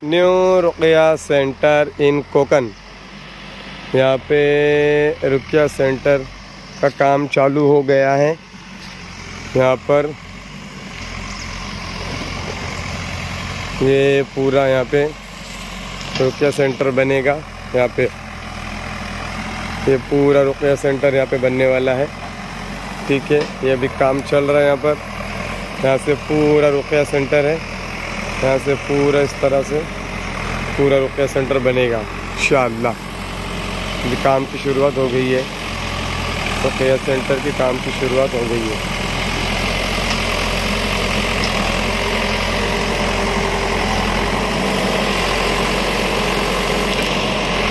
New रुक़या centre इन कोकन। यहाँ पे रुक़या centre का काम चालू हो गया है। यहाँ पर ये पूरा यहाँ पे रुक़या सेंटर बनेगा। यहाँ पे ये पूरा रुक़या सेंटर यहाँ पे बनने वाला है। ठीक है, ये अभी काम चल रहा है। यहाँ पर यहाँ से पूरा रुक़या सेंटर है। यहाँ से पूरा इस तरह से पूरा रुक़या सेंटर बनेगा इंशाअल्लाह। अभी काम की शुरुआत हो गई है। रुक़या सेंटर के काम की शुरुआत हो गई है।